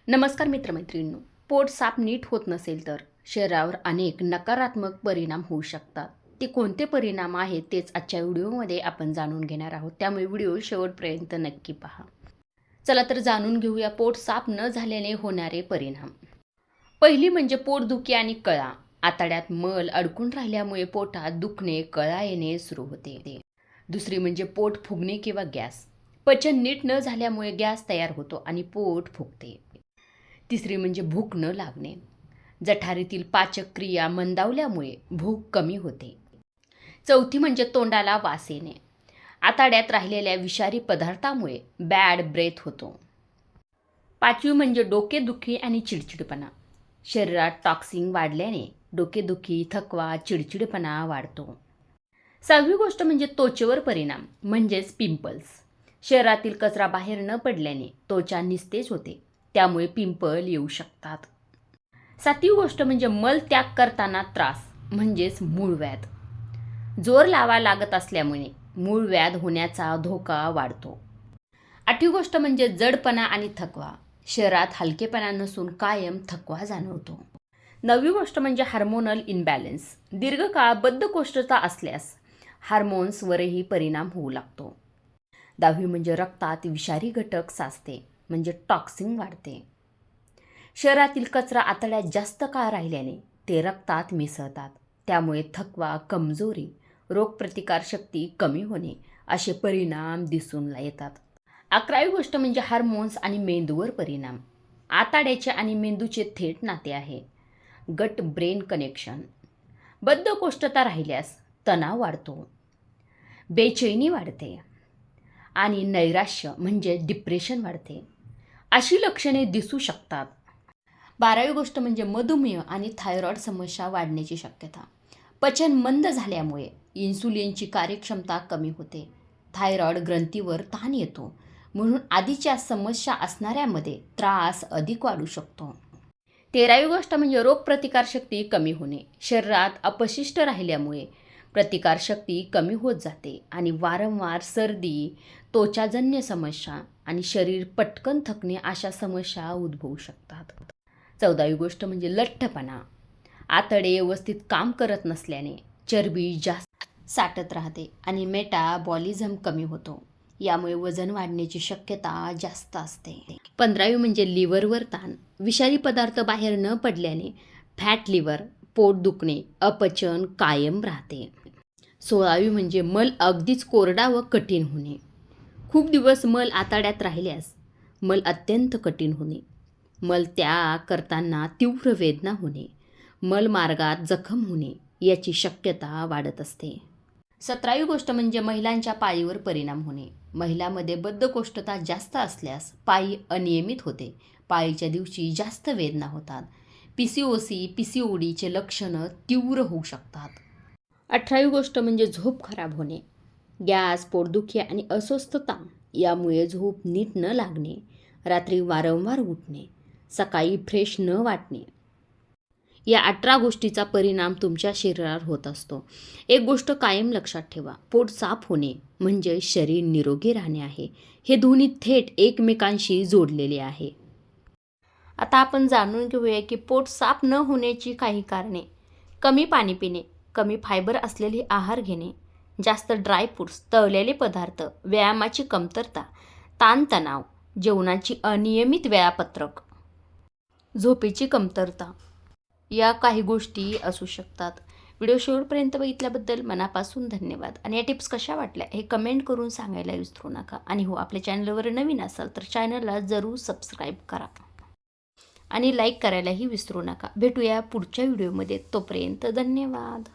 नमस्कार मित्रमैत्रिणींनो. पोट साफ नीट होत नसेल तर शरीरावर अनेक नकारात्मक परिणाम होऊ शकतात. ते कोणते परिणाम आहेत तेच आजच्या व्हिडिओमध्ये आपण जाणून घेणार आहोत. त्यामुळे व्हिडिओ शेवटपर्यंत नक्की पहा. चला तर जाणून घेऊया पोट साफ न झाल्याने होणारे परिणाम. पहिली म्हणजे पोटदुखी आणि कळा. आतड्यात मल अडकून राहिल्यामुळे पोटात दुखणे, कळा येणे सुरू होते. दुसरी म्हणजे पोट फुगणे किंवा गॅस. पचन नीट न झाल्यामुळे गॅस तयार होतो आणि पोट फुगते. तिसरी म्हणजे भूक न लागणे. जठरातील पाचक क्रिया मंदावल्यामुळे भूक कमी होते. चौथी म्हणजे तोंडाला वास येणे. आतड्यात राहिलेल्या विषारी पदार्थामुळे बॅड ब्रेथ होतो. पाचवी म्हणजे डोकेदुखी आणि चिडचिडपणा. शरीरात टॉक्सिन वाढल्याने डोकेदुखी, थकवा, चिडचिडपणा वाढतो. सहावी गोष्ट म्हणजे त्वचेवर परिणाम म्हणजेच पिंपल्स. शरीरातील कचरा बाहेर न पडल्याने त्वचा निस्तेज होते. त्यामुळे पिंपल येऊ शकतात. सातवी गोष्ट म्हणजे मल त्याग करताना त्रास म्हणजेच मूळव्याध. जोर लावा लागत असल्यामुळे मूळव्याध होण्याचा धोका वाढतो. आठवी गोष्ट म्हणजे जडपणा आणि थकवा. शरीरात हलकेपणा नसून कायम थकवा जाणवतो. नववी गोष्ट म्हणजे हार्मोनल इनबॅलन्स. दीर्घकाळ बद्धकोष्ठता असल्यास हार्मोन्सवरही परिणाम होऊ लागतो. 10वी म्हणजे रक्तात विषारी घटक साचते म्हणजे टॉक्सिन वाढते. शरीरातील कचरा आतड्यात जास्त काळ राहिल्याने ते रक्तात मिसळतात. त्यामुळे थकवा, कमजोरी, रोगप्रतिकारशक्ती कमी होणे असे परिणाम दिसून येतात. 11वी गोष्ट म्हणजे हार्मोन्स आणि मेंदूवर परिणाम. आतड्याचे आणि मेंदूचे थेट नाते आहे. Gut brain connection. बद्धकोष्ठता राहिल्यास तणाव वाढतो, बेचैनी वाढते आणि नैराश्य म्हणजे डिप्रेशन वाढते. अशी लक्षणे दिसू शकतात. 12वी गोष्ट म्हणजे मधुमेह आणि थायरॉईड समस्या वाढण्याची शक्यता. पचन मंद झाल्यामुळे इन्सुलिनची कार्यक्षमता कमी होते. थायरॉईड ग्रंथीवर ताण येतो, म्हणून आधीच्या समस्या असणाऱ्यामध्ये त्रास अधिक वाढू शकतो. 13वी गोष्ट म्हणजे रोगप्रतिकारशक्ती कमी होणे. शरीरात अपशिष्ट राहिल्यामुळे प्रतिकारशक्ती कमी होत जाते आणि वारंवार सर्दी, त्वचाजन्य समस्या आणि शरीर पटकन थकणे अशा समस्या उद्भवू शकतात. 14वी गोष्ट म्हणजे लठ्ठपणा. आतडे व्यवस्थित काम करत नसल्याने चरबी जास्त साठत राहते आणि मेटाबॉलिझम कमी होतो. यामुळे वजन वाढण्याची शक्यता जास्त असते. 15वी म्हणजे लिव्हरवर ताण. विषारी पदार्थ बाहेर न पडल्याने फॅट लिव्हर, पोट दुखणे, अपचन कायम राहते. 16वी म्हणजे मल अगदीच कोरडा व कठीण होणे. खूप दिवस मल आतड्यात राहिल्यास मल अत्यंत कठीण होणे, मल त्याग करताना तीव्र वेदना होणे, मल मार्गात जखम होणे याची शक्यता वाढत असते. 17वी गोष्ट म्हणजे महिलांच्या पाळीवर परिणाम होणे. महिलांमध्ये बद्धकोष्ठता जास्त असल्यास पाळी अनियमित होते. पाळीच्या दिवशी जास्त वेदना होतात. PCOS, PCODचे लक्षणं तीव्र होऊ शकतात. 18वी गोष्ट म्हणजे झोप खराब होणे. गॅस, पोटदुखी आणि अस्वस्थता यामुळे झोप नीट न लागणे, रात्री वारंवार उठणे, सकाळी फ्रेश न वाटणे या 18 गोष्टीचा परिणाम तुमच्या शरीरावर होत असतो. एक गोष्ट कायम लक्षात ठेवा, पोट साफ होणे म्हणजे शरीर निरोगी राहणे आहे. हे दोन्ही थेट एकमेकांशी जोडलेले आहे. आता आपण जाणून घेऊया की पोट साफ न होण्याची काही कारणे. कमी पाणी पिणे, कमी फायबर असलेले आहार घेणे, जास्त ड्रायफ्रूट्स, तळलेले पदार्थ, व्यायामाची कमतरता, ताणतणाव, जेवणाची अनियमित वेळापत्रक, झोपेची कमतरता या काही गोष्टी असू शकतात. व्हिडिओ शेवटपर्यंत बघितल्याबद्दल मनापासून धन्यवाद. आणि या टिप्स कशा वाटल्या हे कमेंट करून सांगायला विसरू नका. आणि हो, आपल्या चॅनलवर नवीन असाल तर चॅनलला जरूर सबस्क्राईब करा आणि लाईक करायलाही विसरू नका. भेटूया पुढच्या व्हिडिओमध्ये. तोपर्यंत धन्यवाद.